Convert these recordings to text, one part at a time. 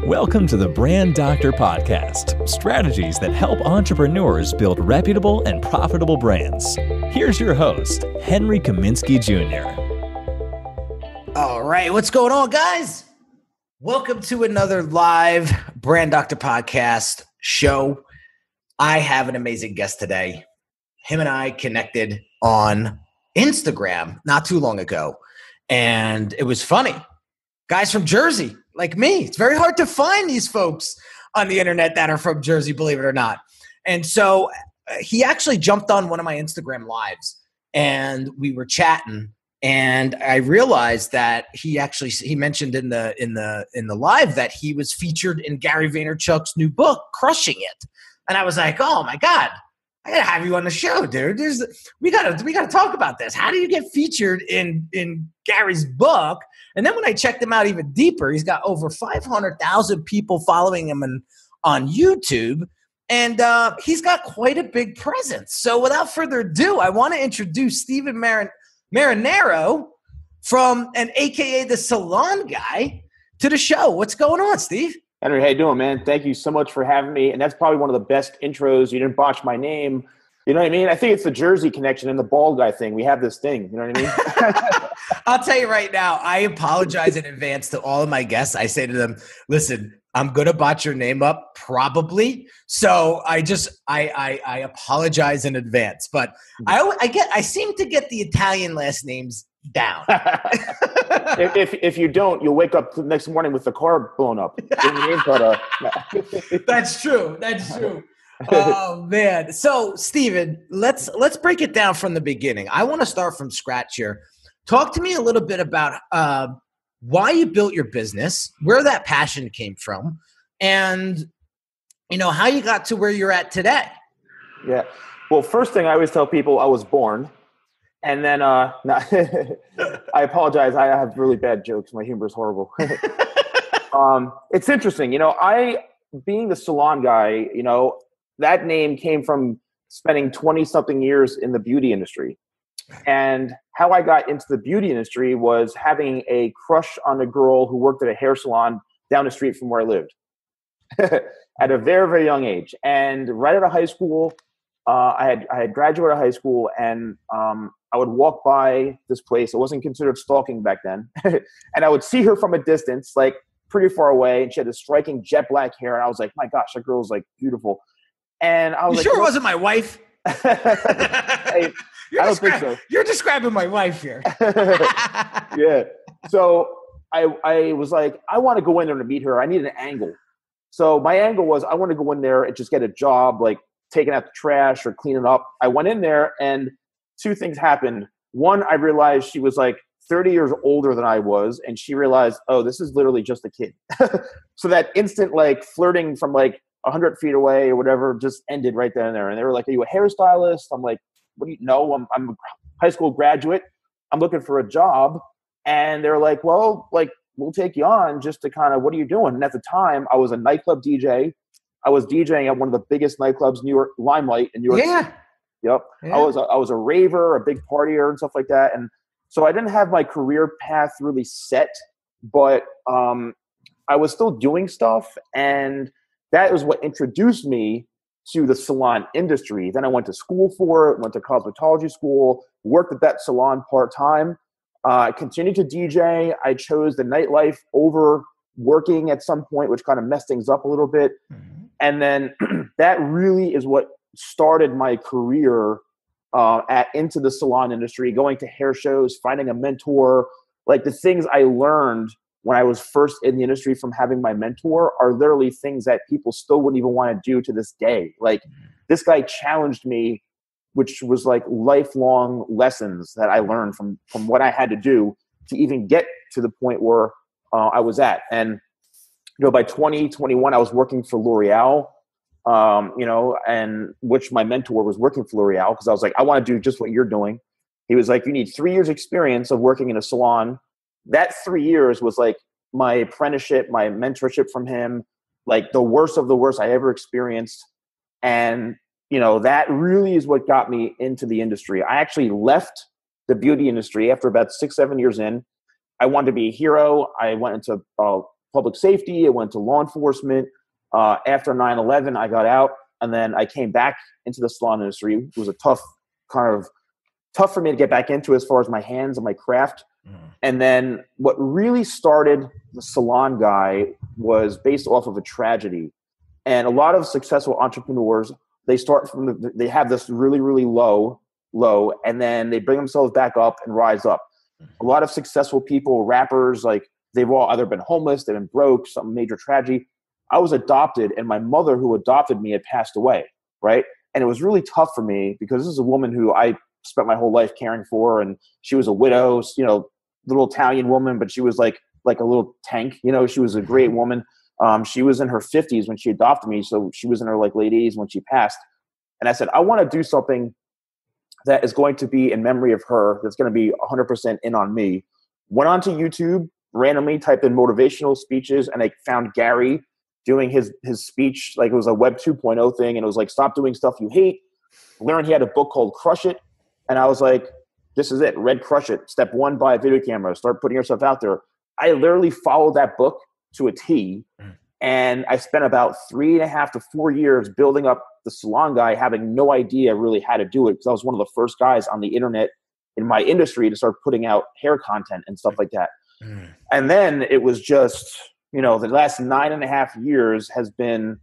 Welcome to the Brand Doctor Podcast, strategies that help entrepreneurs build reputable and profitable brands. Here's your host, Henry Kaminski Jr. All right, what's going on, guys? Welcome to another live Brand Doctor Podcast show. I have an amazing guest today. Him and I connected on Instagram not too long ago, and it was funny. Guys from Jersey, like me. It's very hard to find these folks on the internet that are from Jersey, believe it or not. And so he actually jumped on one of my Instagram lives, and we were chatting. And I realized that he mentioned in the live that he was featured in Gary Vaynerchuk's new book, Crushing It. And I was like, oh my God, I gotta have you on the show, dude. We gotta talk about this. How do you get featured in Gary's book? And then when I checked him out even deeper, he's got over 500,000 people following him on YouTube. And he's got quite a big presence. So without further ado, I want to introduce Stephen Marinaro from AKA the Salon Guy to the show. What's going on, Steve? Henry, how you doing, man? Thank you so much for having me. And that's probably one of the best intros. You didn't botch my name. You know what I mean? I think it's the Jersey connection and the bald guy thing. We have this thing. You know what I mean? I'll tell you right now, I apologize in advance to all of my guests. I say to them, listen, I'm going to botch your name up probably. So I apologize in advance, but I seem to get the Italian last names down. if you don't, you'll wake up the next morning with the car blown up. That's true. That's true. Oh man. So Steven, let's break it down from the beginning. I want to start from scratch here. Talk to me a little bit about why you built your business, where that passion came from, and how you got to where you're at today. Yeah. Well, first thing I always tell people, I was born. And then I apologize. I have really bad jokes. My humor is horrible. It's interesting. Being the salon guy, that name came from spending 20-something years in the beauty industry. And how I got into the beauty industry was having a crush on a girl who worked at a hair salon down the street from where I lived at a very, very young age. And right out of high school, I had graduated high school, and I would walk by this place. It wasn't considered stalking back then. And I would see her from a distance, like pretty far away. And she had this striking jet black hair. And I was like, my gosh, that girl's like beautiful. And I was sure it wasn't my wife? Hey, I don't think so. You're describing my wife here. Yeah. So I was like, I want to go in there to meet her. I need an angle. So my angle was I want to go in there and just get a job, like taking out the trash or cleaning up. I went in there and two things happened. One, I realized she was like 30 years older than I was. And she realized, oh, this is literally just a kid. So that instant like flirting from like 100 feet away or whatever just ended right then and there. And they were like, are you a hairstylist? I'm like, what do you know? I'm a high school graduate. I'm looking for a job. And they're like, well, like, we'll take you on just to kind of, what are you doing? And at the time I was a nightclub DJ. I was DJing at one of the biggest nightclubs, New York, Limelight in New York. Yeah. City. Yep. Yeah. I was a raver, a big partier and stuff like that. And so I didn't have my career path really set, but I was still doing stuff. And that was what introduced me to the salon industry. Then I went to school for it, went to cosmetology school, worked at that salon part-time. I continued to DJ. I chose the nightlife over working at some point, which kind of messed things up a little bit. Mm-hmm. And then that really is what started my career into the salon industry, going to hair shows, finding a mentor. Like the things I learned when I was first in the industry from having my mentor are literally things that people still wouldn't even want to do to this day. Like this guy challenged me, which was like lifelong lessons that I learned from what I had to do to even get to the point where I was at. And, by 2021, I was working for L'Oreal, and which my mentor was working for L'Oreal because I was like, I want to do just what you're doing. He was like, you need 3 years experience of working in a salon. That 3 years was like my apprenticeship, my mentorship from him, like the worst of the worst I ever experienced. And, that really is what got me into the industry. I actually left the beauty industry after about 6-7 years in. I wanted to be a hero. I went into public safety. I went to law enforcement. After 9/11, I got out, and then I came back into the salon industry. It was a tough for me to get back into as far as my hands and my craft. And then what really started the Salon Guy was based off of a tragedy. And a lot of successful entrepreneurs, they start they have this really, really low, and then they bring themselves back up and rise up. A lot of successful people, rappers, like they've all either been homeless, they've been broke, some major tragedy. I was adopted, and my mother who adopted me had passed away, right? And it was really tough for me because this is a woman who I spent my whole life caring for, and she was a widow, little Italian woman, but she was like a little tank, she was a great woman. She was in her 50s when she adopted me, so she was in her late 80s when she passed. And I said, I want to do something that is going to be in memory of her, that's going to be 100% in on me. Went onto YouTube, randomly typed in motivational speeches, and I found Gary doing his speech, like it was a Web 2.0 thing, and it was like, stop doing stuff you hate. Learned he had a book called Crush It, and I was like, this is it, read Crush It. Step 1, buy a video camera, start putting yourself out there. I literally followed that book to a T, and I spent about 3.5 to 4 years building up the Salon Guy, having no idea really how to do it, because I was one of the first guys on the internet in my industry to start putting out hair content and stuff like that. And then it was just, the last 9.5 years has been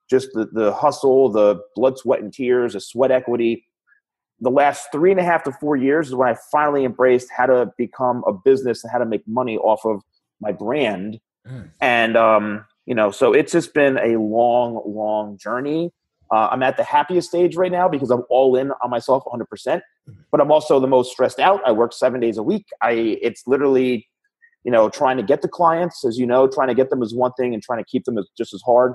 just the hustle, the blood, sweat, and tears, the sweat equity. The last 3.5 to 4 years is when I finally embraced how to become a business and how to make money off of my brand. And, so it's just been a long, long journey. I'm at the happiest stage right now because I'm all in on myself 100%, but I'm also the most stressed out. I work 7 days a week. It's literally, trying to get the clients, as trying to get them is one thing and trying to keep them is just as hard.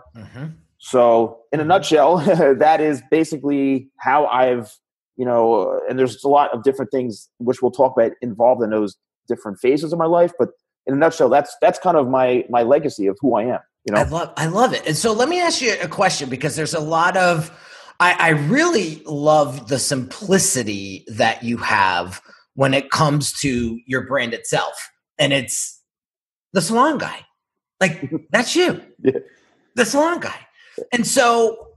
So in a nutshell, that is basically how I've, and there's a lot of different things which we'll talk about involved in those different phases of my life. But in a nutshell, that's kind of my legacy of who I am. I love it. And so let me ask you a question, because there's a lot of, I really love the simplicity that you have when it comes to your brand itself. And it's the Salon Guy. Like, that's you, the Salon Guy. And so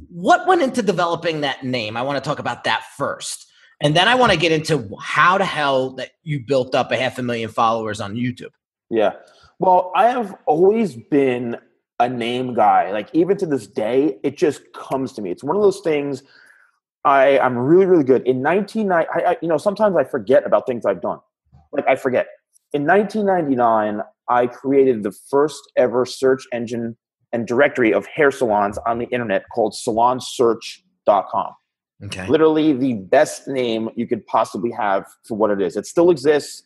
what went into developing that name? I want to talk about that first. And then I want to get into how the hell that you built up 500,000 followers on YouTube. Yeah. Well, I have always been a name guy. Like, even to this day, it just comes to me. It's one of those things I'm really, really good. In 1990, sometimes I forget about things I've done. Like, I forget. In 1999, I created the first ever search engine and directory of hair salons on the internet called salonsearch.com. Okay. Literally the best name you could possibly have for what it is. It still exists.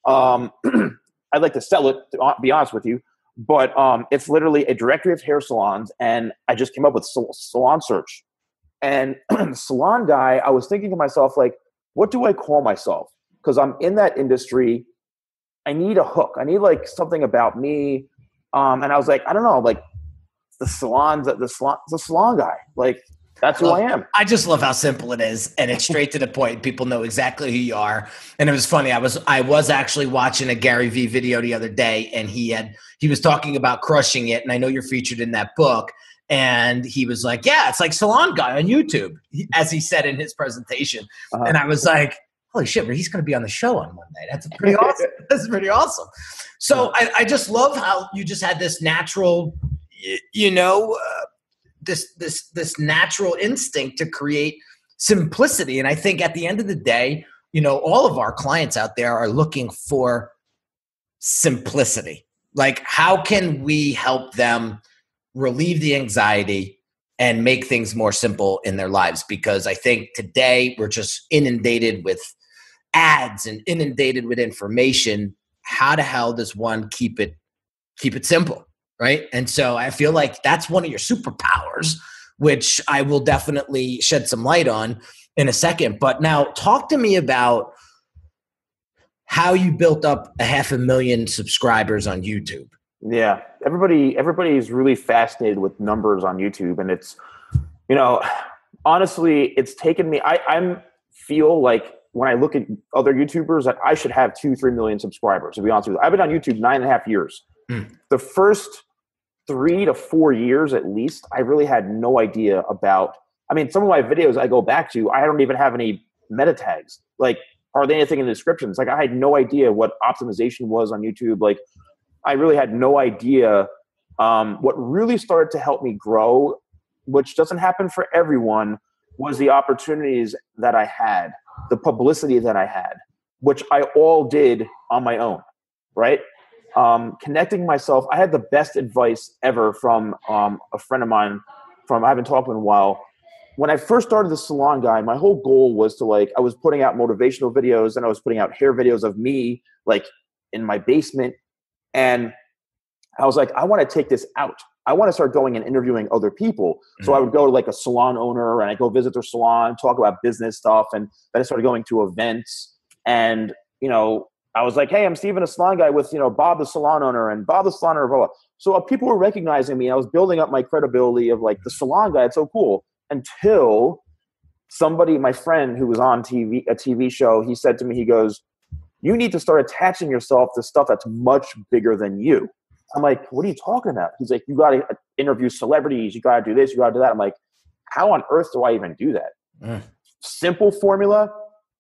I'd like to sell it, to be honest with you, but it's literally a directory of hair salons, and I just came up with Salon Search. And Salon Guy, I was thinking to myself, like, what do I call myself? Because I'm in that industry. I need a hook. I need like something about me. And I was like, I don't know, like the salon guy. Like, that's who I am. I just love how simple it is, and it's straight to the point. People know exactly who you are. And it was funny. I was actually watching a Gary Vee video the other day, and he was talking about crushing it. And I know you're featured in that book. And he was like, yeah, it's like Salon Guy on YouTube, as he said in his presentation. And I was like, holy shit, but he's going to be on the show on Monday. That's pretty awesome. That's pretty awesome. So I just love how you just had this natural, this natural instinct to create simplicity. And I think at the end of the day, all of our clients out there are looking for simplicity. Like, how can we help them relieve the anxiety and make things more simple in their lives? Because I think today we're just inundated with ads and inundated with information. How the hell does one keep it simple? Right. And so I feel like that's one of your superpowers, which I will definitely shed some light on in a second. But now talk to me about how you built up 500,000 subscribers on YouTube. Yeah. Everybody is really fascinated with numbers on YouTube. And it's, honestly, it's taken me, I feel like when I look at other YouTubers that I should have 2-3 million subscribers, to be honest with you. I've been on YouTube 9.5 years. The first 3 to 4 years at least, I really had no idea about, I mean, some of my videos I go back to, I don't even have any meta tags, like hardly anything in the descriptions. Like I had no idea what optimization was on YouTube. Like I really had no idea. What really started to help me grow, which doesn't happen for everyone, was the opportunities that I had, the publicity that I had, which I all did on my own, right? Connecting myself. I had the best advice ever from a friend of mine I haven't talked to in a while. When I first started the Salon Guy, my whole goal was to I was putting out motivational videos and I was putting out hair videos of me like in my basement. And I was like, I want to take this out. I want to start going and interviewing other people. So I would go to like a salon owner and I go visit their salon, talk about business stuff. And then I started going to events and, I was like, hey, I'm Steven, a salon guy with, Bob, the salon owner, and Bob, the salon owner, blah, blah. So people were recognizing me. I was building up my credibility of like the salon guy. It's so cool. Until somebody, my friend who was on TV, a TV show, he said to me, he goes, you need to start attaching yourself to stuff that's much bigger than you. I'm like, what are you talking about? He's like, you got to interview celebrities. You got to do this. You got to do that. I'm like, how on earth do I even do that? Simple formula.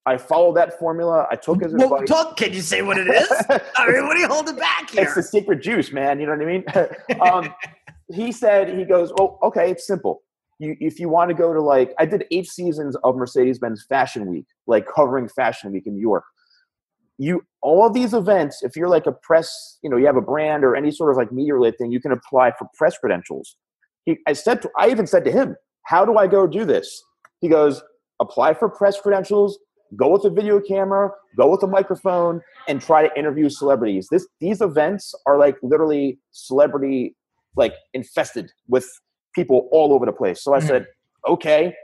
I followed that formula. I took his advice. Can you say what it is? I mean, what are you holding back here? It's the secret juice, man. You know what I mean? He goes, oh, okay, it's simple. If you want to go to I did 8 seasons of Mercedes-Benz Fashion Week, covering Fashion Week in New York. All of these events, if you're like a press, you have a brand or any sort of media related thing, you can apply for press credentials. I even said to him, how do I go do this? He goes, apply for press credentials, go with a video camera, go with a microphone, and try to interview celebrities. These events are literally celebrity, infested with people all over the place. So I said, okay.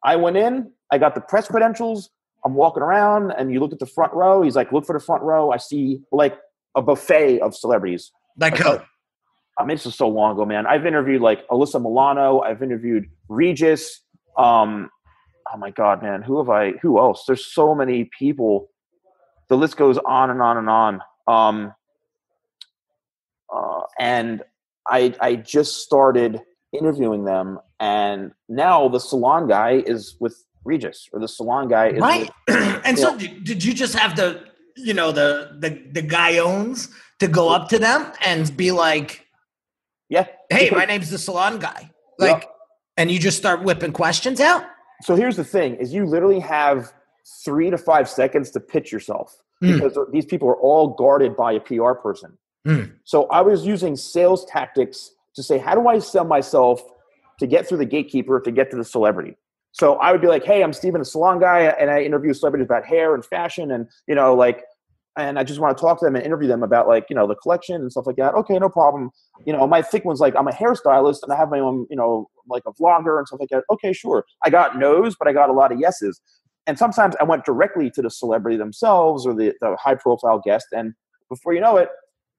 I went in, I got the press credentials. I'm walking around and you look at the front row. He's like, look for the front row. I see a buffet of celebrities. This is so long ago, man. I've interviewed Alyssa Milano. I've interviewed Regis. Oh my God, man. Who else? There's so many people. The list goes on and on and on. And I just started interviewing them. And now the Salon Guy is with Regis, or the Salon Guy is right. And so did you just have the guy owns to go up to them and be like, yeah, hey, my name's the Salon Guy. And you just start whipping questions out? So here's the thing is you literally have 3 to 5 seconds to pitch yourself because these people are all guarded by a PR person. So I was using sales tactics to say, how do I sell myself to get through the gatekeeper to get to the celebrity? So I would be like, hey, I'm Steven, a salon guy, and I interview celebrities about hair and fashion and, and I just want to talk to them and interview them about the collection and stuff like that. Okay, no problem. My thick one's I'm a hairstylist and I have my own, a vlogger and stuff like that. Okay, sure. I got no's, but I got a lot of yeses. And sometimes I went directly to the celebrity themselves or the high profile guest. And before you know it,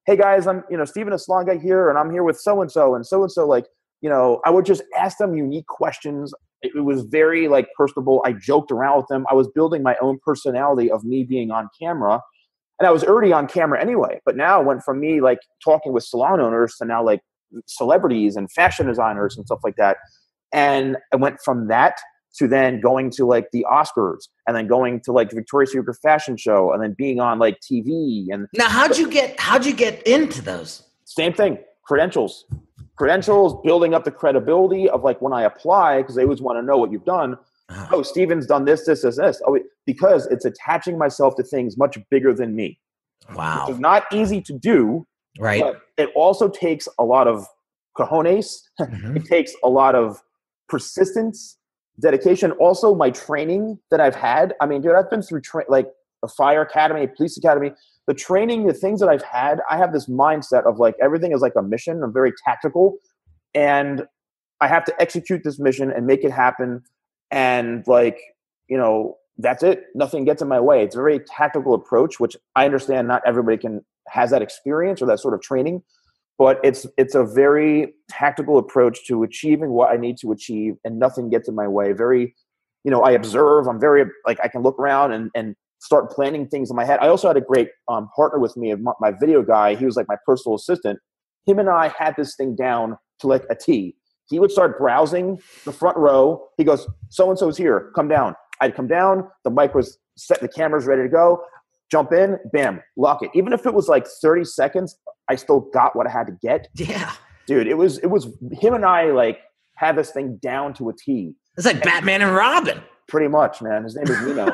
hey guys, I'm, Steven, a salon guy here, and I'm here with so-and-so and so-and-so. I would just ask them unique questions. It was very personable. I joked around with them. I was building my own personality of me being on camera. And I was already on camera anyway. But now it went from me talking with salon owners to now celebrities and fashion designers and stuff like that. And I went from that to then going to the Oscars and then going to the Victoria's Secret fashion show and then being on TV. And now how'd you get into those? Same thing. Credentials, building up the credibility of when I apply, because they always want to know what you've done. Oh, Steven's done this. Oh, because it's attaching myself to things much bigger than me. Wow. It's not easy to do. Right. But it also takes a lot of cojones. It takes a lot of persistence, dedication. Also, my training that I've had. I mean, dude, I've been through a fire academy, a police academy. The training, the things that I've had, I have this mindset of everything is a mission. I'm very tactical. And I have to execute this mission and make it happen. And that's it. Nothing gets in my way. It's a very tactical approach, which I understand not everybody has that experience or that sort of training, but it's a very tactical approach to achieving what I need to achieve, and nothing gets in my way. Very, I observe. I'm very I can look around and start planning things in my head. I also had a great partner with me, my video guy. He was like my personal assistant. Him and I had this thing down to like a T. He would start browsing the front row. He goes, so-and-so's here, come down. I'd come down, the mic was set, the camera's ready to go, jump in, bam, lock it. Even if it was like 30 seconds, I still got what I had to get. Yeah. Dude, it was him and I like had this thing down to a T. It's like Batman and Robin. Pretty much, man. His name is Nino.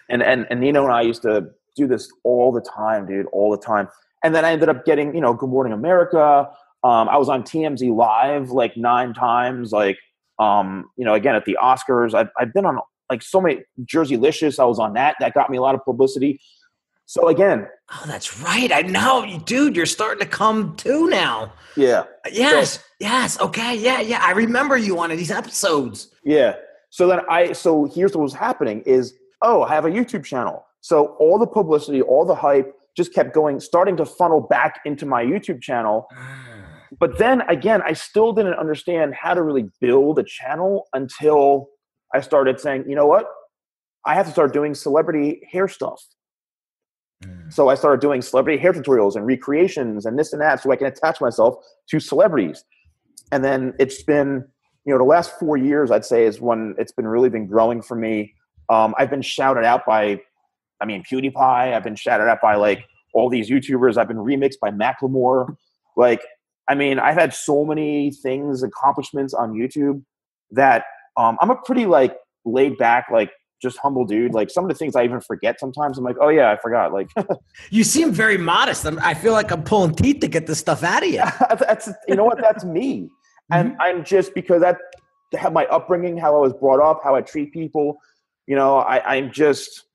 and Nino and I used to do this all the time, dude, all the time. And then I ended up getting, Good Morning America. I was on TMZ Live like 9 times, like, again, at the Oscars. I've been on like so many, Jerseylicious, I was on that. That got me a lot of publicity. So again. Oh, that's right. I know, dude, you're starting to come to now. Yeah. Yes. Okay. Yeah. I remember you on these episodes. Yeah. So here's what was happening is, I have a YouTube channel. So all the publicity, all the hype just kept starting to funnel back into my YouTube channel. But then again, I still didn't understand how to really build a channel until I started saying, you know what? I have to start doing celebrity hair stuff. So I started doing celebrity hair tutorials and recreations and this and that so I can attach myself to celebrities. And then it's been, the last 4 years, I'd say, is when it's really been growing for me. I've been shouted out by, PewDiePie. I've been shouted out by like all these YouTubers. I've been remixed by Macklemore. Like, I've had so many accomplishments on YouTube that I'm a pretty like laid back, like just humble dude. Like some of the things I even forget sometimes. I'm like, oh yeah, I forgot. Like, you seem very modest. I feel like I'm pulling teeth to get this stuff out of you. That's that's me. And I'm just because that have my upbringing, how I was brought up, how I treat people. I'm just.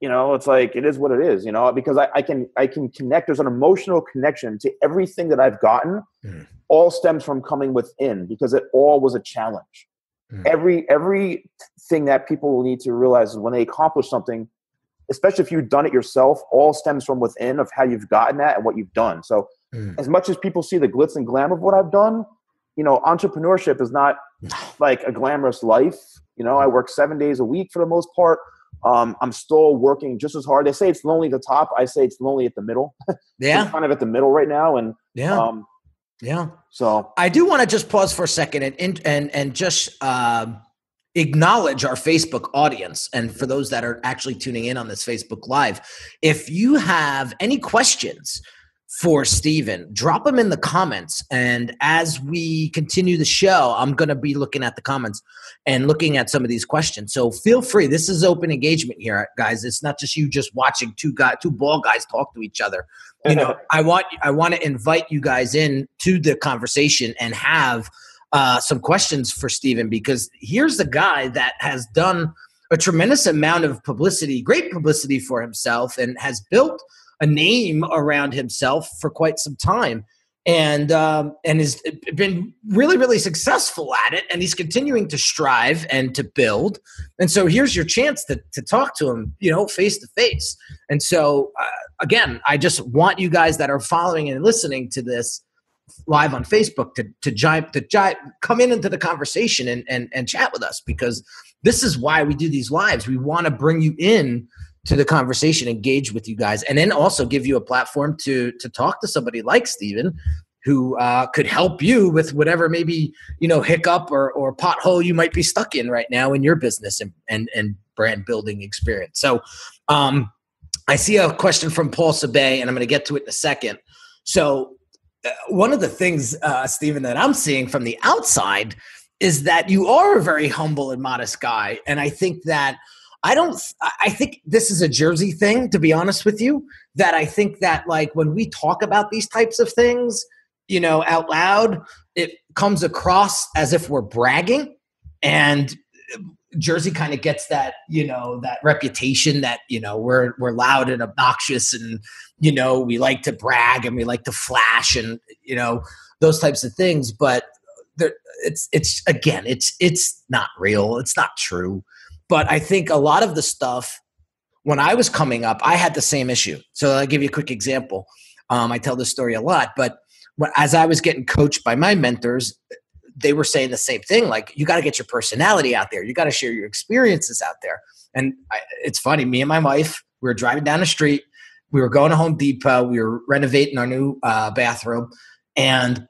It's like, it is what it is, because I can connect. There's an emotional connection to everything that I've gotten. All stems from coming within because it all was a challenge. Everything that people will need to realize is when they accomplish something, especially if you've done it yourself, all stems from within of how you've gotten that and what you've done. So as much as people see the glitz and glam of what I've done, entrepreneurship is not like a glamorous life. I work 7 days a week for the most part. I'm still working just as hard. They say it's lonely at the top. I say it's lonely at the middle. Yeah. I'm kind of at the middle right now. And yeah. So I do want to just pause for a second and just acknowledge our Facebook audience. And for those that are actually tuning in on this Facebook Live, if you have any questions for Steven, drop them in the comments. And as we continue the show, I'm going to be looking at the comments and looking at some of these questions. So feel free. This is open engagement here, guys. It's not just you just watching two bald guys talk to each other. I want to invite you guys in to the conversation and have some questions for Steven, because here's the guy that has done a tremendous amount of publicity, great publicity for himself, and has built a name around himself for quite some time, and has been really, really successful at it. And he's continuing to strive and to build. And so here's your chance to talk to him, face to face. And so again, I just want you guys that are following and listening to this live on Facebook to come into the conversation and chat with us, because this is why we do these lives. We want to bring you in to the conversation, engage with you guys, and then also give you a platform to talk to somebody like Steven, who could help you with whatever maybe, hiccup or pothole you might be stuck in right now in your business and brand building experience. So I see a question from Paul Sabay, and I'm going to get to it in a second. So one of the things, Steven, that I'm seeing from the outside is that you are a very humble and modest guy. And I think that I think this is a Jersey thing, to be honest with you, that I think that like when we talk about these types of things, out loud, it comes across as if we're bragging, and Jersey kind of gets that, that reputation that, we're loud and obnoxious and, we like to brag and we like to flash and, those types of things. But it's not real. It's not true. But I think a lot of the stuff, when I was coming up, I had the same issue. So I'll give you a quick example. I tell this story a lot, but as I was getting coached by my mentors, they were saying the same thing. Like, you got to get your personality out there. You got to share your experiences out there. And it's funny, me and my wife, we were driving down the street. We were going to Home Depot. We were renovating our new bathroom. And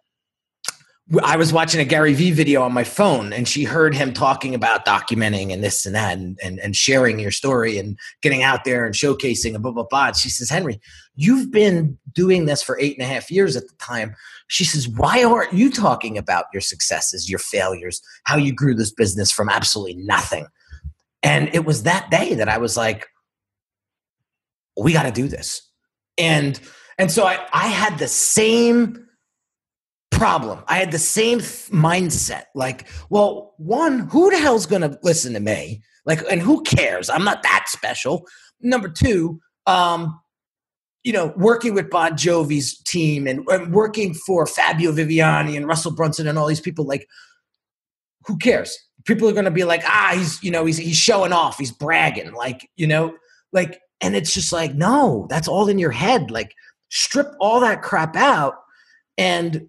I was watching a Gary Vee video on my phone, and she heard him talking about documenting and this and that and sharing your story and getting out there and showcasing and blah, blah, blah. And she says, Henry, you've been doing this for 8.5 years at the time. She says, why aren't you talking about your successes, your failures, how you grew this business from absolutely nothing? And it was that day that I was like, we got to do this. And so I had the same problem. I had the same mindset. Like, well, one, who the hell's going to listen to me? Like, and who cares? I'm not that special. Number two, working with Bon Jovi's team and working for Fabio Viviani and Russell Brunson and all these people, like, who cares? People are going to be like, he's showing off. He's bragging. And it's just like, no, that's all in your head. Like, strip all that crap out and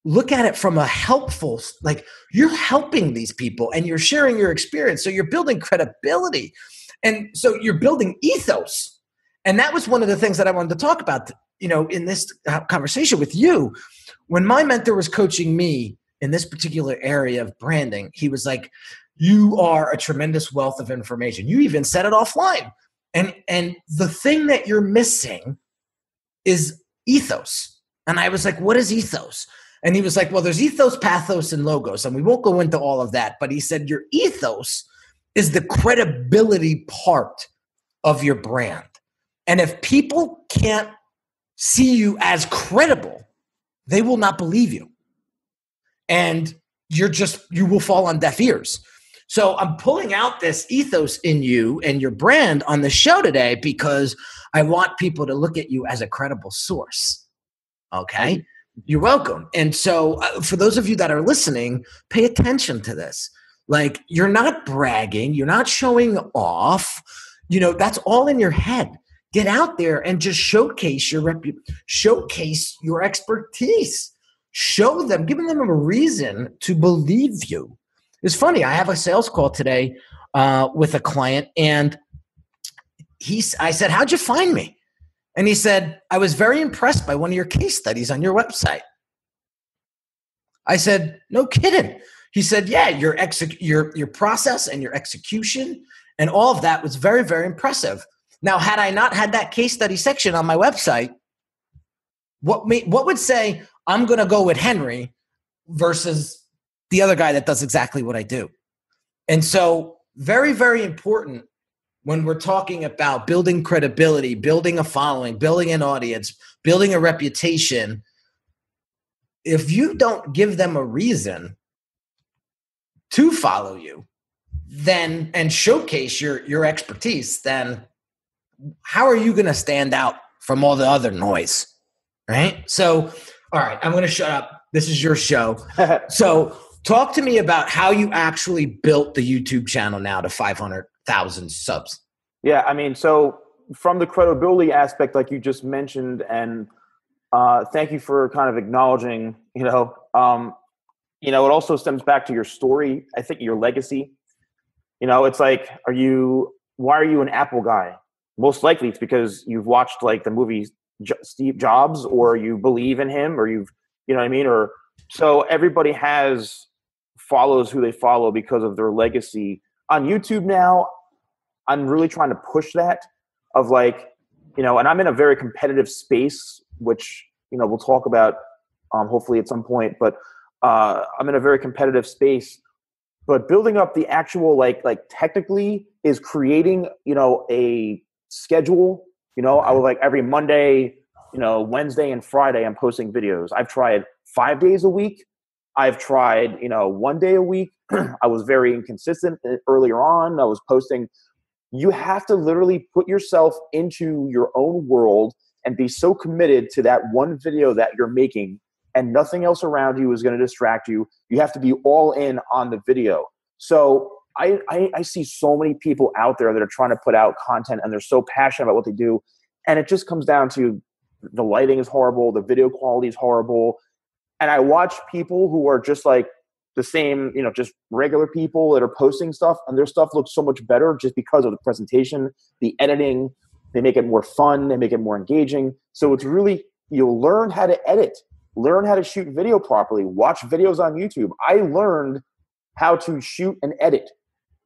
look at it from a helpful, like, you're helping these people and you're sharing your experience. So you're building credibility. And so you're building ethos. And that was one of the things that I wanted to talk about, in this conversation with you. When my mentor was coaching me in this particular area of branding, he was like, you are a tremendous wealth of information. You even said it offline. And the thing that you're missing is ethos. And I was like, what is ethos? And he was like, well, there's ethos, pathos, and logos. And we won't go into all of that. But he said your ethos is the credibility part of your brand. And if people can't see you as credible, they will not believe you. And you will fall on deaf ears. So I'm pulling out this ethos in you and your brand on the show today because I want people to look at you as a credible source. Okay? You're welcome. And so for those of you that are listening, pay attention to this. Like, you're not bragging. You're not showing off. That's all in your head. Get out there and just showcase showcase your expertise. Show them, giving them a reason to believe you. It's funny. I have a sales call today with a client, and I said, how'd you find me? And he said, I was very impressed by one of your case studies on your website. I said, no kidding. He said, yeah, your process and your execution and all of that was very, very impressive. Now, had I not had that case study section on my website, what would say I'm going to go with Henry versus the other guy that does exactly what I do? And so very, very important when we're talking about building credibility, building a following, building an audience, building a reputation. If you don't give them a reason to follow you, then and showcase your expertise, then how are you going to stand out from all the other noise? Right? So, all right, I'm going to shut up. This is your show. So talk to me about how you actually built the YouTube channel now to 500,000 subs. Yeah, I mean, so from the credibility aspect, like you just mentioned, and thank you for kind of acknowledging, it also stems back to your story. I think your legacy. It's like, why are you an Apple guy? Most likely it's because you've watched like the movie Steve Jobs, or you believe in him, or you know what I mean? Or so everybody follows who they follow because of their legacy. On YouTube now, I'm really trying to push that of like, and I'm in a very competitive space, which, we'll talk about hopefully at some point, but I'm in a very competitive space. But building up the actual like technically is creating, a schedule. I would like every Monday, Wednesday and Friday, I'm posting videos. I've tried 5 days a week. I've tried, 1 day a week. I was very inconsistent earlier on. I was posting. You have to literally put yourself into your own world and be so committed to that one video that you're making, and nothing else around you is going to distract you. You have to be all in on the video. So I see so many people out there that are trying to put out content and they're so passionate about what they do. And it just comes down to the lighting is horrible. The video quality is horrible. and I watch people who are just like the same, just regular people that are posting stuff, and their stuff looks so much better just because of the presentation, the editing. They make it more fun. They make it more engaging. So it's really, you'll learn how to edit, learn how to shoot video properly, watch videos on YouTube. I learned how to shoot and edit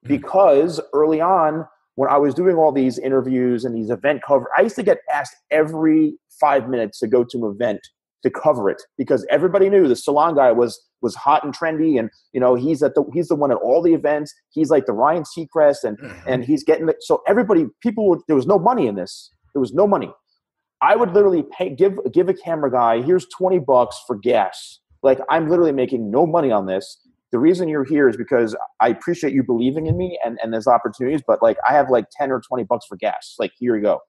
because early on, when I was doing all these interviews and these event cover, I used to get asked every 5 minutes to go to an event to cover it because everybody knew the Salon Guy was hot and trendy, and he's the one at all the events. He's like the Ryan Seacrest, and he's getting it. So there was no money in this. There was no money. I would literally give a camera guy, here's $20 for gas. Like, I'm literally making no money on this. The reason you're here is because I appreciate you believing in me and there's opportunities, but like I have like 10 or $20 for gas. Like, here you go.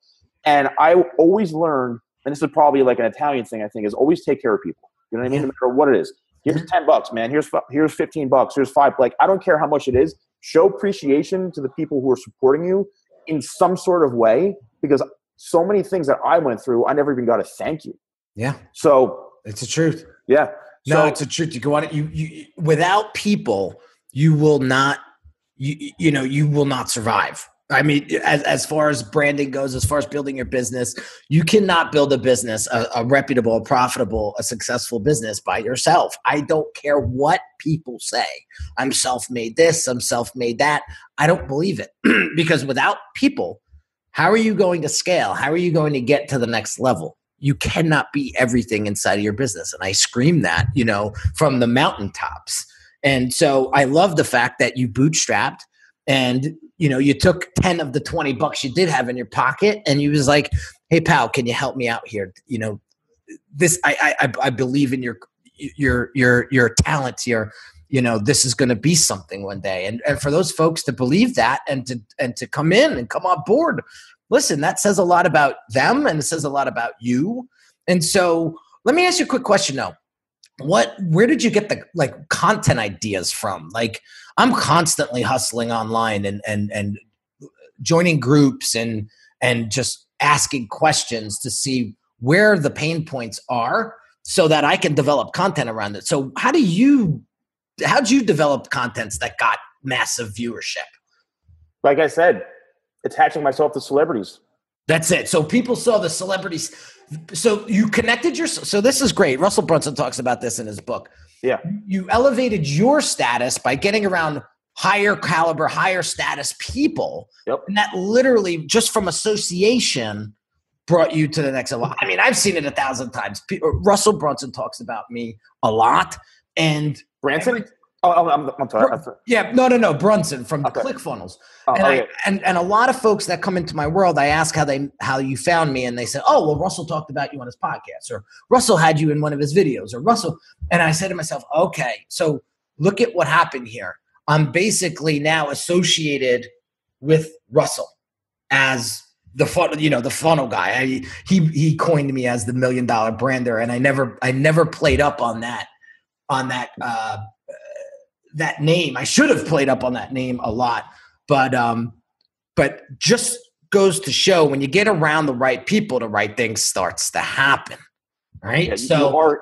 And I always learned, and this is probably like an Italian thing, I think, is always take care of people. You know what I mean? No matter what it is. Here's $10, man. Here's $15. Here's $5. Like, I don't care how much it is. Show appreciation to the people who are supporting you in some sort of way, because so many things that I went through, I never even got to thank you. Yeah. So it's the truth. Yeah. No, it's the truth. You go on it. You without people, you will not. You will not survive. I mean, as far as branding goes, as far as building your business, you cannot build a business, a reputable, a profitable, a successful business by yourself. I don't care what people say. I'm self-made this, I'm self-made that. I don't believe it because without people, how are you going to scale? How are you going to get to the next level? You cannot be everything inside of your business. And I scream that, from the mountaintops. And so I love the fact that you bootstrapped and, you took 10 of the $20 you did have in your pocket and you was like, hey pal, can you help me out here? This, I believe in your talents here. This is going to be something one day. And for those folks to believe that and to come in and come on board, listen, that says a lot about them and it says a lot about you. And so let me ask you a quick question though. Where did you get the content ideas from? Like, I'm constantly hustling online and joining groups and just asking questions to see where the pain points are so that I can develop content around it. So how'd you develop contents that got massive viewership? Like I said, attaching myself to celebrities. That's it. So people saw the celebrities. So you connected so this is great. Russell Brunson talks about this in his book. Yeah. You elevated your status by getting around higher caliber, higher status people. Yep. And that literally just from association brought you to the next level. I mean, I've seen it 1,000 times. Russell Brunson talks about me a lot. And Branson? I'm sorry. Yeah, no, Brunson from the ClickFunnels. And a lot of folks that come into my world, I ask how you found me, and they say, "Oh, well, Russell talked about you on his podcast, or Russell had you in one of his videos, or Russell." And I said to myself, "Okay, so look at what happened here. I'm basically now associated with Russell as the funnel guy. He coined me as the $1 million brander, and I never played up on that." That name. I should have played up on that name a lot, but just goes to show when you get around the right people, the right thing starts to happen. Right. Yeah, so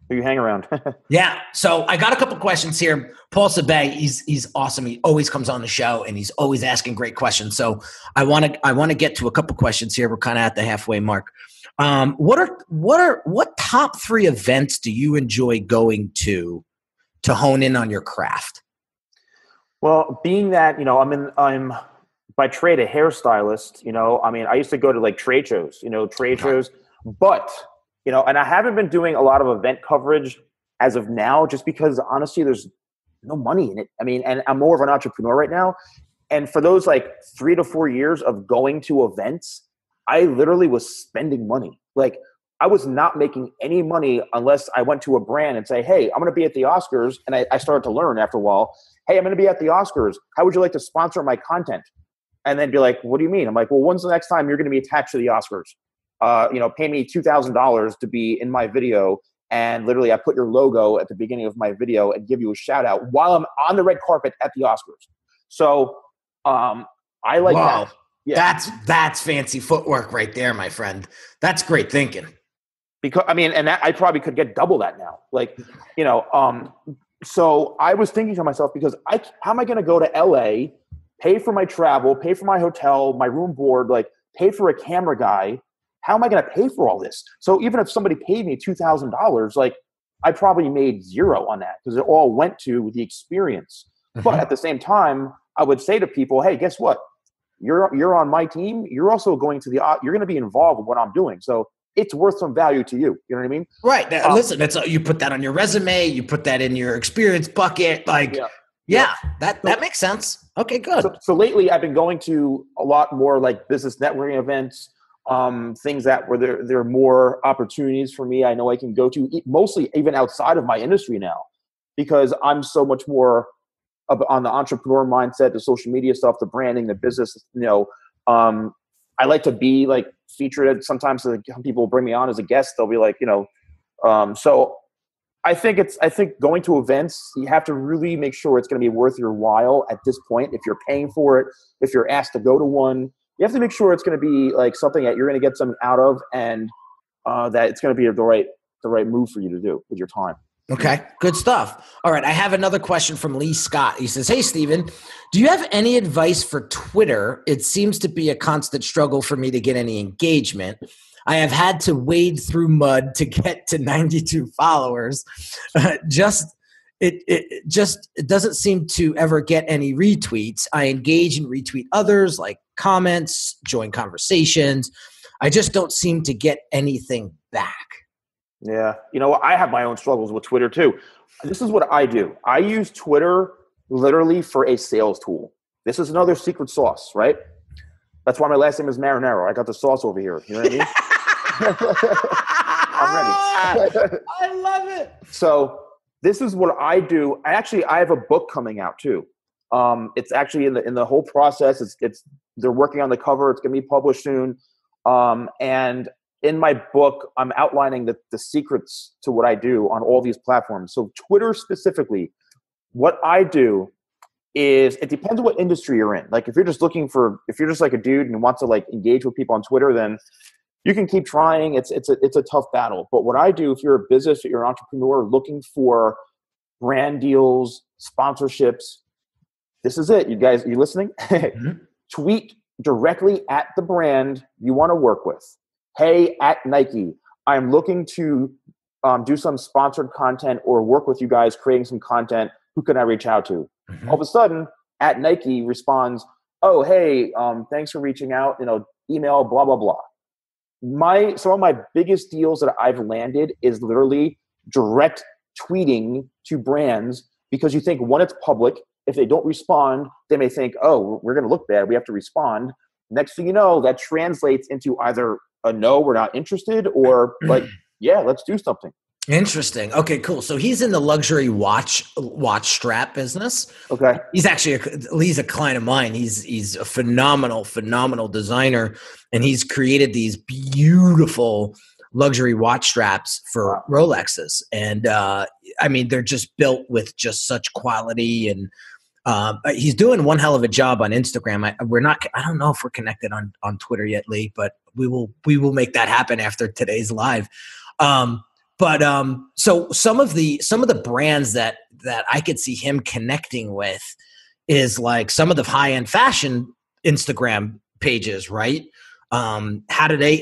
you hang around. Yeah. So I got a couple questions here. Paul Sabay, he's awesome. He always comes on the show and he's always asking great questions. So I want to get to a couple questions here. We're kind of at the halfway mark. What top 3 events do you enjoy going to hone in on your craft? Well, being that, I'm by trade a hairstylist, I used to go to like trade shows, but, and I haven't been doing a lot of event coverage as of now, just because honestly, there's no money in it. I mean, and I'm more of an entrepreneur right now. And for those like 3 to 4 years of going to events, I literally was spending money. Like, I was not making any money unless I went to a brand and say, hey, I'm going to be at the Oscars. And I started to learn after a while, hey, I'm going to be at the Oscars. How would you like to sponsor my content? And then be like, what do you mean? I'm like, well, when's the next time you're going to be attached to the Oscars? Pay me $2,000 to be in my video. And literally I put your logo at the beginning of my video and give you a shout out while I'm on the red carpet at the Oscars. So I like that. Yeah. That's fancy footwork right there, my friend. That's great thinking. because I mean, and that, I probably could get double that now. Like, you know, so I was thinking to myself, because how am I going to go to LA, pay for my travel, pay for my hotel, my room board, like pay for a camera guy? How am I going to pay for all this? So even if somebody paid me $2,000, like I probably made zero on that because it all went to the experience. But at the same time, I would say to people, hey, guess what? You're on my team. You're also going to you're going to be involved with what I'm doing. So it's worth some value to you. You know what I mean? Right. Now, listen, you put that on your resume. You put that in your experience bucket. Like, that makes sense. Okay, good. So lately I've been going to a lot more like business networking events, things that where there are more opportunities for me. I know I can go to mostly even outside of my industry now, because I'm so much more on the entrepreneur mindset, the social media stuff, the branding, the business, you know. I like to be like featured. Sometimes people bring me on as a guest. They'll be like, you know, so I think going to events, you have to really make sure it's going to be worth your while at this point. If you're paying for it, if you're asked to go to one, you have to make sure it's going to be like something that you're going to get something out of, and that it's going to be the right move for you to do with your time. Okay, good stuff. All right, I have another question from Lee Scott. He says, hey, Steven, do you have any advice for Twitter? It seems to be a constant struggle for me to get any engagement. I have had to wade through mud to get to 92 followers. It doesn't seem to ever get any retweets. I engage and retweet others, like comments, join conversations. I just don't seem to get anything back. Yeah. You know, I have my own struggles with Twitter too. This is what I do. I use Twitter literally for a sales tool. This is another secret sauce, right? That's why my last name is Marinaro. I got the sauce over here. You know what I mean? I'm ready. I love it. So this is what I do. I have a book coming out too. It's actually in the whole process. They're working on the cover. It's going to be published soon. And in my book, I'm outlining the secrets to what I do on all these platforms. So Twitter specifically, what I do is, it depends on what industry you're in. Like if you're just like a dude and want to like engage with people on Twitter, then you can keep trying. It's a tough battle. But what I do, if you're a business, if you're an entrepreneur looking for brand deals, sponsorships, this is it. You guys, are you listening? Tweet directly at the brand you want to work with. Hey, at Nike, I'm looking to do some sponsored content or work with you guys creating some content. Who can I reach out to? All of a sudden, at Nike responds, oh, hey, thanks for reaching out, you know, email, blah, blah, blah. Some of my biggest deals that I've landed is literally direct tweeting to brands, because you think, one, it's public. If they don't respond, they may think, oh, we're going to look bad. We have to respond. Next thing you know, that translates into either a no, we're not interested, or like, yeah, let's do something. Interesting. Okay, cool. So he's in the luxury watch strap business. Okay. Lee's a client of mine. He's a phenomenal designer, and he's created these beautiful luxury watch straps for Rolexes. And I mean, they're just built with just such quality, and he's doing one hell of a job on Instagram. I don't know if we're connected on Twitter yet, Lee, but we will make that happen after today's live. So some of the brands that I could see him connecting with is like some of the high-end fashion Instagram pages, right? How can they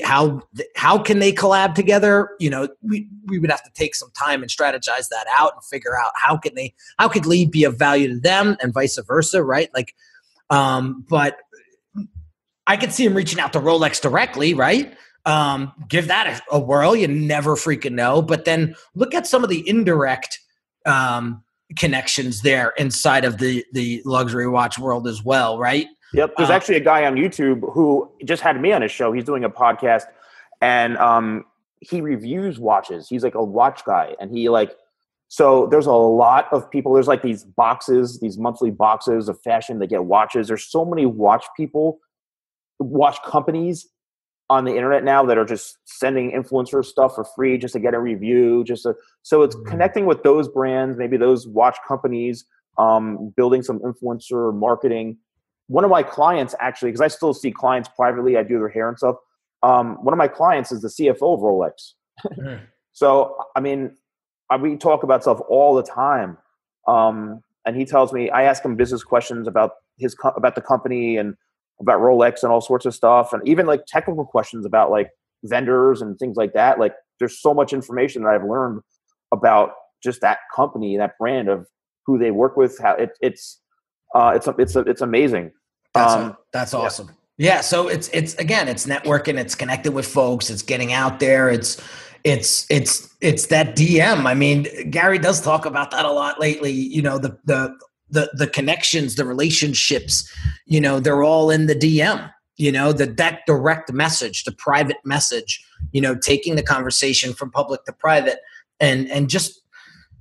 collab together? You know, we would have to take some time and strategize that out and figure out how could Lee be of value to them and vice versa, right? Like, but I could see him reaching out to Rolex directly, right? Give that a whirl. You never freaking know. But then look at some of the indirect connections there inside of the luxury watch world as well, right? Yep. There's actually a guy on YouTube who just had me on his show. He's doing a podcast, and he reviews watches. He's like a watch guy, and so there's a lot of people. There's like these monthly boxes of fashion that get watches. There's so many watch companies on the internet now that are just sending influencer stuff for free just to get a review. So it's connecting with those brands, maybe those watch companies, building some influencer marketing. One of my clients, actually, because I still see clients privately, I do their hair and stuff. One of my clients is the CFO of Rolex. Mm. So, I mean, we talk about stuff all the time. And he tells me, I ask him business questions about about the company and about Rolex and all sorts of stuff. And even like technical questions about like vendors and things like that. Like there's so much information that I've learned about just that company, that brand of who they work with. How it's amazing. That's awesome. Yeah. So it's again, it's networking, it's connected with folks, it's getting out there. It's that DM. I mean, Gary does talk about that a lot lately. You know, the connections, the relationships, you know, they're all in the DM, you know, that direct message, the private message, you know, taking the conversation from public to private and just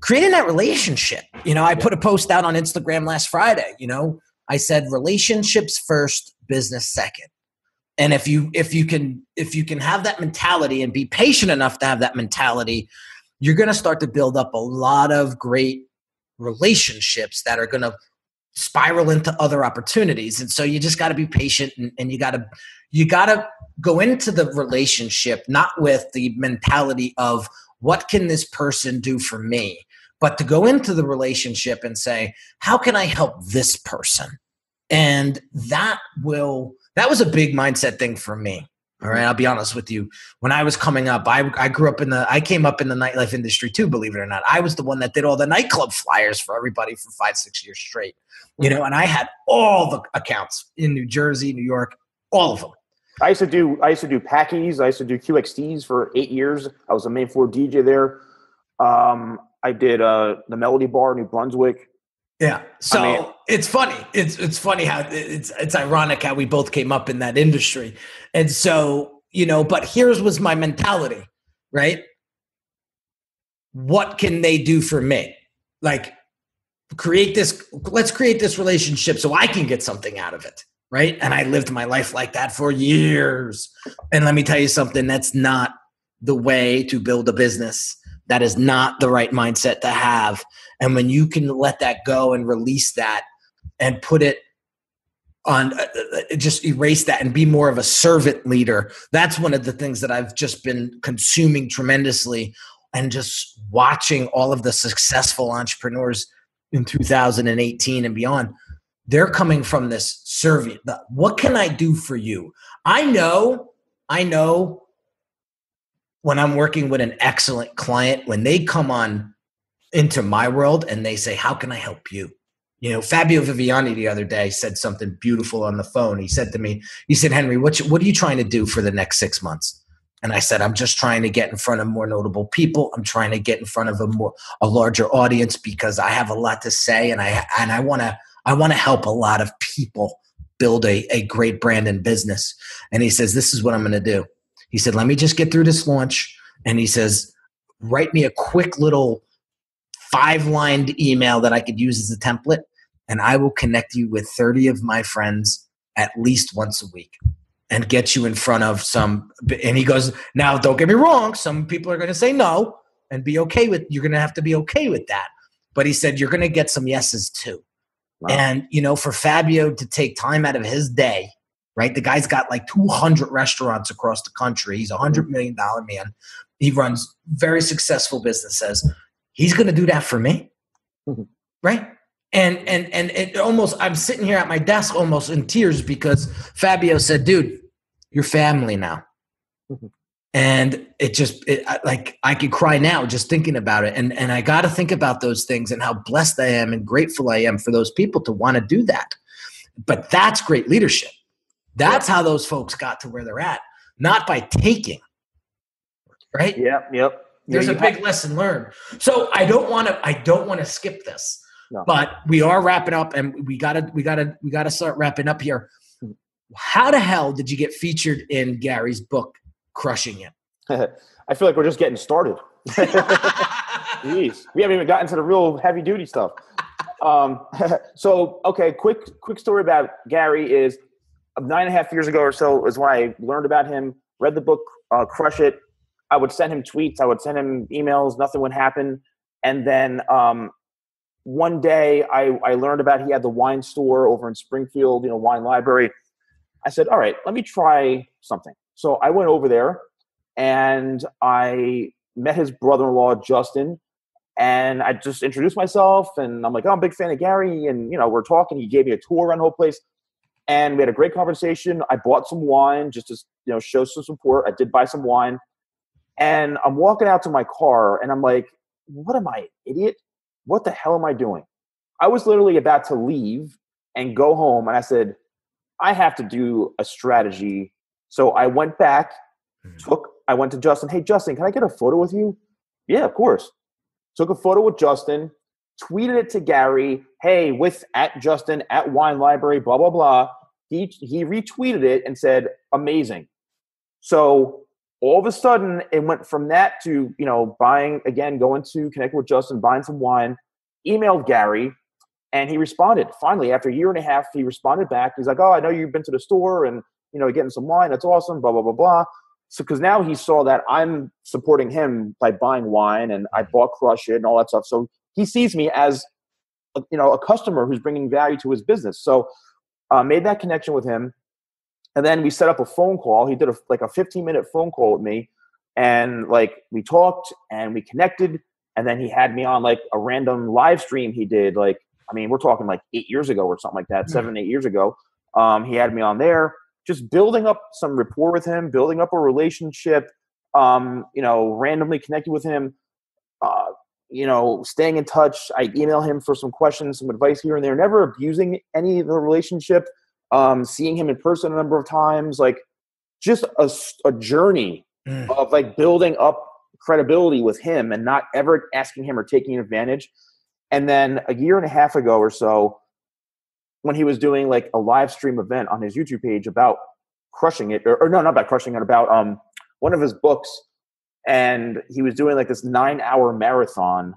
creating that relationship. You know, I put a post out on Instagram last Friday, you know, I said relationships first, business second. And if you can have that mentality and be patient enough to have that mentality, you're going to start to build up a lot of great relationships that are going to spiral into other opportunities. And so you just got to be patient and you got to go into the relationship, not with the mentality of what can this person do for me, but to go into the relationship and say, how can I help this person? And that was a big mindset thing for me. All right. I'll be honest with you. When I was coming up, I came up in the nightlife industry too, believe it or not. I was the one that did all the nightclub flyers for everybody for 5-6 years straight, you know, and I had all the accounts in New Jersey, New York, all of them. I used to do Packies. I used to do QXTs for 8 years. I was a main floor DJ there. I did the Melody Bar in New Brunswick. Yeah. So it's funny. It's funny how it's ironic how we both came up in that industry. And so, you know, but here's was my mentality, right? What can they do for me? Like let's create this relationship so I can get something out of it. Right. And I lived my life like that for years. And let me tell you something, that's not the way to build a business. That is not the right mindset to have. And when you can let that go and release that and put it on, just erase that and be more of a servant leader, that's one of the things that I've just been consuming tremendously and just watching all of the successful entrepreneurs in 2018 and beyond. They're coming from this serving. What can I do for you? I know when I'm working with an excellent client, when they come on into my world and they say, how can I help you? You know, Fabio Viviani the other day said something beautiful on the phone. He said to me, Henry, what are you trying to do for the next 6 months? And I said, I'm just trying to get in front of more notable people. I'm trying to get in front of a larger audience because I have a lot to say and I want to help a lot of people build a great brand and business. And he says, this is what I'm going to do. He said, let me just get through this launch. And he says, write me a quick little 5-lined email that I could use as a template. And I will connect you with 30 of my friends at least once a week and get you in front of some. And he goes, now, don't get me wrong. Some people are going to say no and be okay with, you're going to have to be okay with that. But he said, you're going to get some yeses too. Wow. And, you know, for Fabio to take time out of his day, right? The guy's got like 200 restaurants across the country. He's a $100 million man. He runs very successful businesses. He's going to do that for me. Mm-hmm. Right. And it almost, I'm sitting here at my desk almost in tears because Fabio said, dude, you're family now. Mm-hmm. And like I could cry now just thinking about it. And I got to think about those things and how blessed I am and grateful I am for those people to want to do that. But that's great leadership. That's how those folks got to where they're at, not by taking, right? Yep. There's a big lesson learned. So I don't want to skip this, but we are wrapping up and we gotta start wrapping up here. How the hell did you get featured in Gary's book, Crushing It? I feel like we're just getting started. Jeez, we haven't even gotten to the real heavy duty stuff. So, okay, quick story about Gary is 9.5 years ago or so is when I learned about him, read the book, Crush It. I would send him tweets. I would send him emails. Nothing would happen. And then one day I learned about he had the wine store over in Springfield, wine library. I said, all right, let me try something. So I went over there and I met his brother-in-law, Justin, and I just introduced myself, and I'm like, oh, I'm a big fan of Gary, and, we're talking. He gave me a tour around the whole place, and we had a great conversation. I bought some wine just to, show some support. I did buy some wine, and I'm walking out to my car, and I'm like, what am I, an idiot? What the hell am I doing? I was literally about to leave and go home, and I said, I have to do a strategy. So I went back, I went to Justin. Hey, Justin, can I get a photo with you? Yeah, of course. Took a photo with Justin, tweeted it to Gary. Hey, with @Justin @Wine Library, blah, blah, blah. He retweeted it and said, amazing. So all of a sudden it went from that to, buying, again, going to connect with Justin, buying some wine, emailed Gary, and he responded. Finally, after a year and a half, he responded back. He's like, oh, I know you've been to the store and, getting some wine. That's awesome, blah, blah, blah, blah. So, because now he saw that I'm supporting him by buying wine, and I bought Crush It and all that stuff. So he sees me as, a customer who's bringing value to his business. So made that connection with him. And then we set up a phone call. He did a 15-minute phone call with me, and we talked and we connected. And then he had me on a random live stream he did. We're talking 8 years ago or something like that, 7, 8 years ago. He had me on there, just building up some rapport with him, building up a relationship, randomly connected with him, staying in touch. I email him for some questions, some advice here and there, never abusing any of the relationship, seeing him in person a number of times, just a journey of building up credibility with him and not ever asking him or taking advantage. And then a year and a half ago or so, when he was doing a live stream event on his YouTube page about Crushing It, or no, not about Crushing It, about one of his books, and he was doing this 9-hour marathon,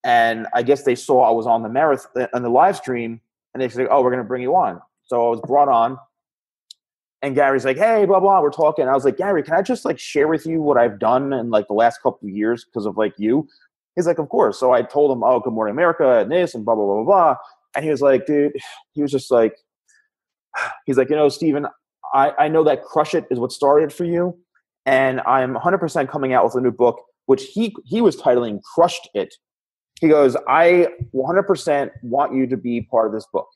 and I guess they saw I was on the marathon on the live stream, and they said, oh, we're going to bring you on. So I was brought on, and Gary's like, hey, blah, blah, we're talking. I was like, Gary, can I just share with you what I've done in the last couple of years because of you? He's like, of course. So I told him, oh, Good Morning America and this and blah, blah, blah, blah, blah. And he was like, dude, he was just he's like, Steven, I know that Crush It is what started for you. And I'm 100% coming out with a new book, which he was titling Crushed It. He goes, I 100% want you to be part of this book.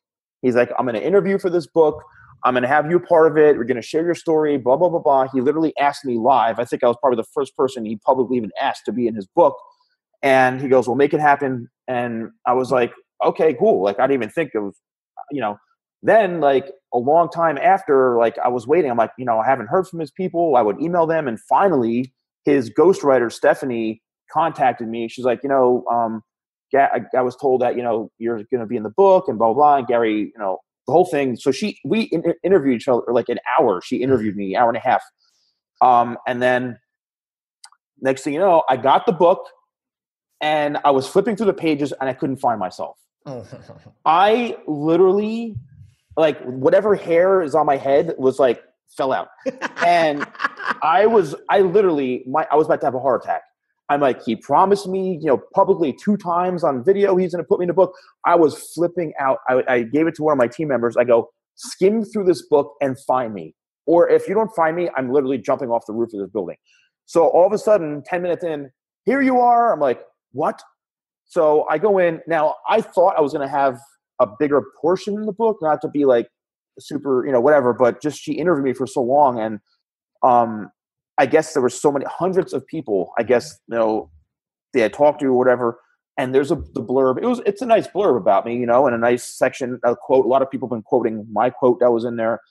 He's like, I'm going to interview for this book. I'm going to have you a part of it. We're going to share your story, blah, blah, blah, blah. He literally asked me live. I think I was probably the first person he publicly even asked to be in his book. And he goes, well, make it happen. And I was like, okay, cool. I didn't even think it was, then a long time after, I was waiting, I'm like, I haven't heard from his people. I would email them. And finally his ghostwriter, Stephanie, contacted me. She's like, I was told that, you're going to be in the book and blah, blah, blah. And Gary, the whole thing. So we interviewed each other an hour. She interviewed me, hour and a half. And then next thing you know, I got the book and I was flipping through the pages and I couldn't find myself. I literally, whatever hair is on my head was fell out. And I was about to have a heart attack. I'm like, he promised me, publicly 2 times on video, he's going to put me in a book. I was flipping out. I gave it to one of my team members. I go, skim through this book and find me. Or if you don't find me, I'm literally jumping off the roof of this building. So all of a sudden, 10 minutes in, here you are. I'm like, what? So I go in. Now, I thought I was going to have a bigger portion in the book, not to be super, whatever, but just she interviewed me for so long. And I guess there were so many hundreds of people, I guess, they had talked to or whatever. And there's the blurb. It's a nice blurb about me, and a nice section, a quote. A lot of people have been quoting my quote that was in there.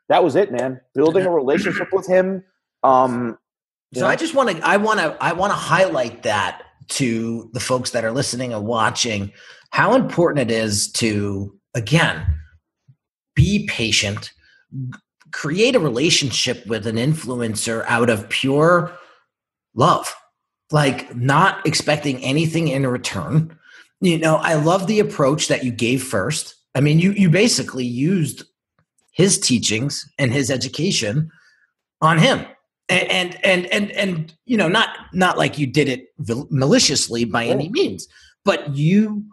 That was it, man. Building a relationship with him. So I want to highlight that to the folks that are listening and watching, how important it is to, again, be patient, create a relationship with an influencer out of pure love, not expecting anything in return. I love the approach that you gave first. I mean, you basically used his teachings and his education on him. And not like you did it maliciously by any means, but you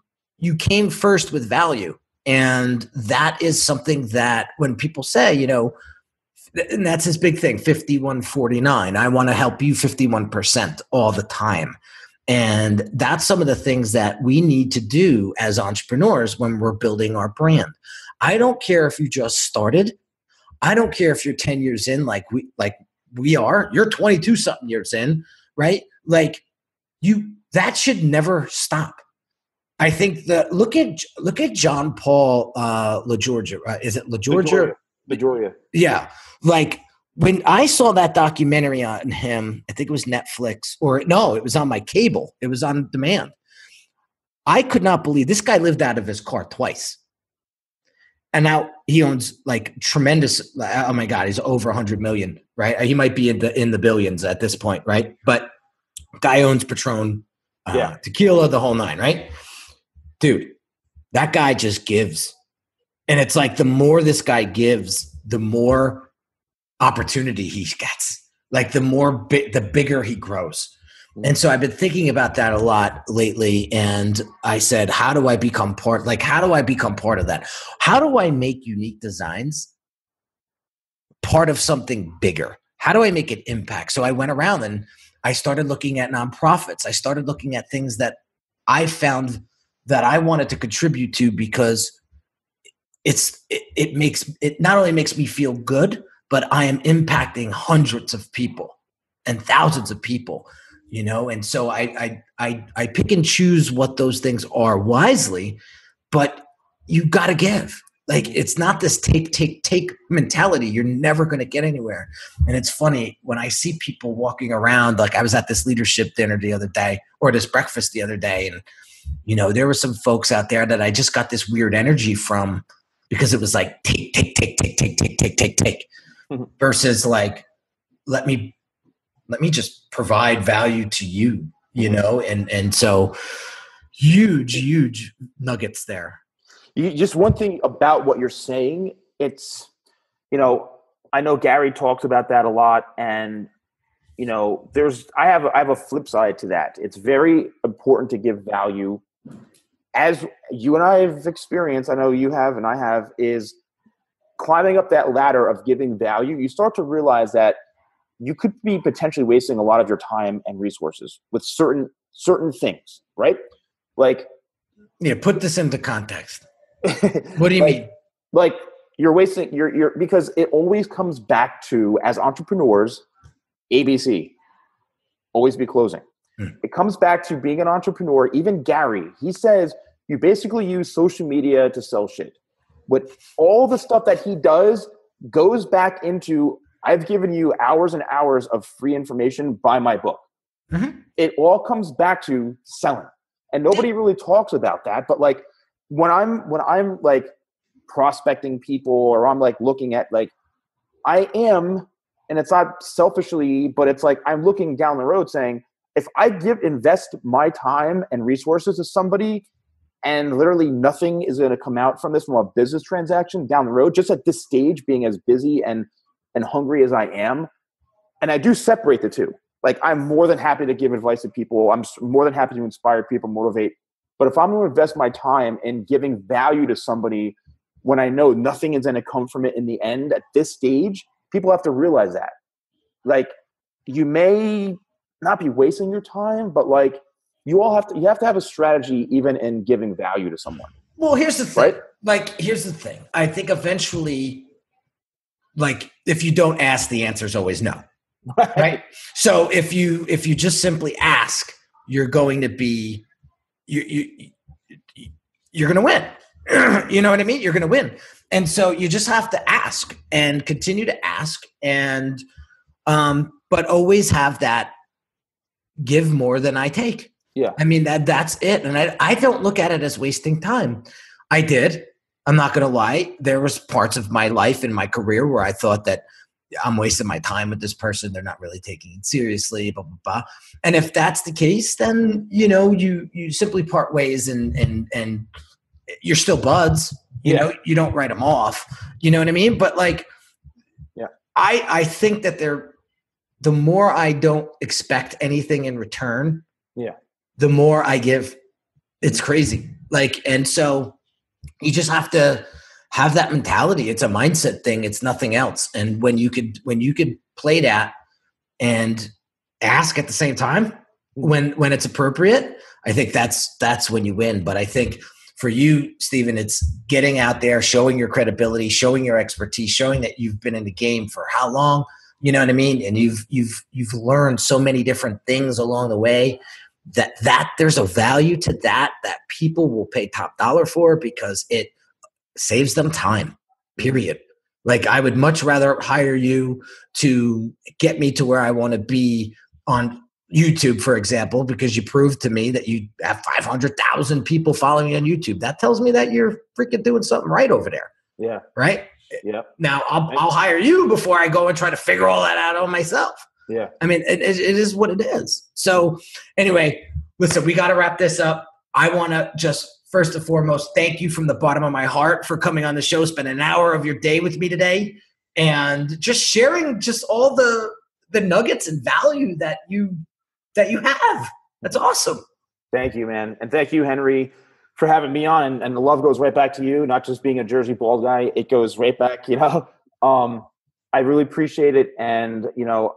came first with value. And that is something that when people say, And that's his big thing, 51-49. I want to help you 51% all the time. And that's some of the things that we need to do as entrepreneurs when we're building our brand. I don't care if you just started. I don't care if you're 10 years in like we are. You're 20 something years in, right? Like that should never stop. I think that look at John Paul LaGeorgia. Is it LaGeorgia? LaGeorgia. Yeah. Like when I saw that documentary on him, I think it was Netflix it was on my cable. It was on demand. I could not believe this guy lived out of his car twice. And now he owns like tremendous. Oh my God, he's over 100 million, right? He might be in the billions at this point, right? But guy owns Patron, tequila, the whole nine, right? Dude, that guy just gives. And it's like the more this guy gives, the more opportunity he gets. Like the bigger he grows. And so I've been thinking about that a lot lately. And I said, how do I become part of that? How do I make Unique Designz part of something bigger? How do I make an impact? So I went around and I started looking at nonprofits. I started looking at things that I found that I wanted to contribute to because it not only makes me feel good, but I am impacting hundreds of people and thousands of people, and so I pick and choose what those things are wisely, but you got to give. Like, it's not this take mentality. You're never going to get anywhere. And it's funny when I see people walking around, like I was at this leadership dinner the other day, or this breakfast the other day. And, there were some folks out there that I just got this weird energy from, because it was like, take, versus like, let me just provide value to you, and so huge nuggets there. Just one thing about what you're saying, it's, I know Gary talks about that a lot, and, I have a flip side to that. It's very important to give value. As you and I have experienced, I know you have and I have, is climbing up that ladder of giving value. You start to realize that you could be potentially wasting a lot of your time and resources with certain things, right? Like, put this into context. What do you mean? Like, you're wasting your because it always comes back to, as entrepreneurs, ABC, always be closing. It comes back to being an entrepreneur. Even Gary, he says you basically use social media to sell shit. With all the stuff that he does goes back into, I've given you hours and hours of free information, buy my book. Mm-hmm. It all comes back to selling. And nobody really talks about that. But like when I'm like prospecting people, or I'm like looking at, like, I am, and it's not selfishly, but it's like I'm looking down the road saying, if I invest my time and resources to somebody, and literally nothing is going to come out from this from a business transaction down the road, just at this stage, being as busy and hungry as I am. And I do separate the two. Like, I'm more than happy to give advice to people. I'm more than happy to inspire people, motivate. But if I'm going to invest my time in giving value to somebody when I know nothing is going to come from it in the end at this stage, people have to realize that. Like, you may not be wasting your time, but like, you have to have a strategy even in giving value to someone. Well, here's the thing. Right? Like, here's the thing. I think eventually, like, if you don't ask, the answer is always no. Right? So if you just simply ask, you're going to be, you're going to win. You know what I mean? You're going to win. And so you just have to ask and continue to ask, and but always have that give more than I take. Yeah. I mean, that's it. And I don't look at it as wasting time. I did. I'm not going to lie. There was parts of my life and my career where I thought that I'm wasting my time with this person. They're not really taking it seriously, blah, blah, blah. And if that's the case, then, you simply part ways, and you're still buds, you you don't write them off, you know what I mean? But like, yeah, I think that the more I don't expect anything in return, the more I give. It's crazy. Like, and so you just have to have that mentality. It's a mindset thing. It's nothing else. And when you could play that and ask at the same time when it's appropriate, I think that's when you win. But I think for you, Stephen, it's getting out there, showing your credibility, showing your expertise, showing that you've been in the game for how long, you know what I mean? And you've learned so many different things along the way that there's a value to that people will pay top dollar for, because it saves them time, period. Like, I would much rather hire you to get me to where I want to be on YouTube, for example, because you proved to me that you have 500,000 people following you on YouTube. That tells me that you're freaking doing something right over there. Yeah. Right? Yeah. Now, I'll hire you before I go and try to figure all that out on myself. Yeah. I mean, it is what it is. So anyway, listen, we got to wrap this up. I want to just first and foremost thank you from the bottom of my heart for coming on the show, spend an hour of your day with me today, and just sharing just all the nuggets and value that you have. That's awesome. Thank you, man. And thank you, Henry, for having me on. And the love goes right back to you, not just being a Jersey bald guy. It goes right back, I really appreciate it. And,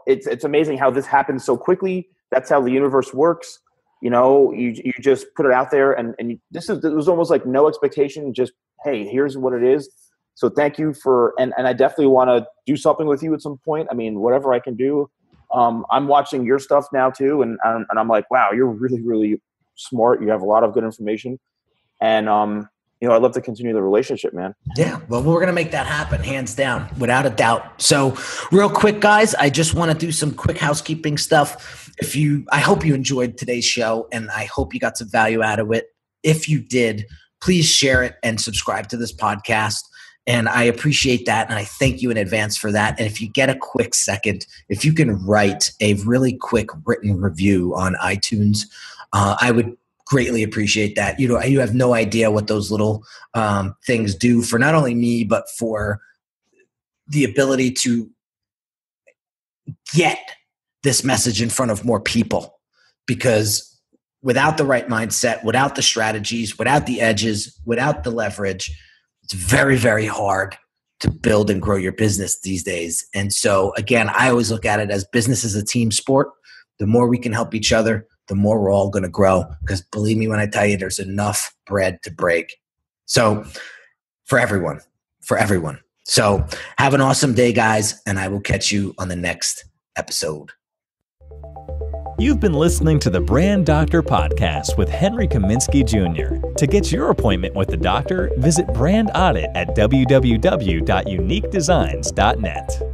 it's amazing how this happens so quickly. That's how the universe works. You just put it out there, and it was almost like no expectation. Just, hey, here's what it is. So thank you and I definitely want to do something with you at some point. I mean, whatever I can do. I'm watching your stuff now too. And I'm like, wow, you're really, really smart. You have a lot of good information. And, I'd love to continue the relationship, man. Yeah. Well, we're going to make that happen, hands down, without a doubt. So real quick, guys, I just want to do some quick housekeeping stuff. I hope you enjoyed today's show, and I hope you got some value out of it. If you did, please share it and subscribe to this podcast. And I appreciate that. And I thank you in advance for that. And if you get a quick second, if you can write a really quick written review on iTunes, I would greatly appreciate that. You have no idea what those little things do for not only me, but for the ability to get this message in front of more people. Because without the right mindset, without the strategies, without the edges, without the leverage, it's very, very hard to build and grow your business these days. And so, again, I always look at it as business is a team sport. The more we can help each other, the more we're all going to grow. Because believe me when I tell you, there's enough bread to break. So for everyone. So have an awesome day, guys, and I will catch you on the next episode. You've been listening to the Brand Doctor Podcast with Henry Kaminski Jr. To get your appointment with the doctor, visit Brand Audit at www.uniquedesignz.net.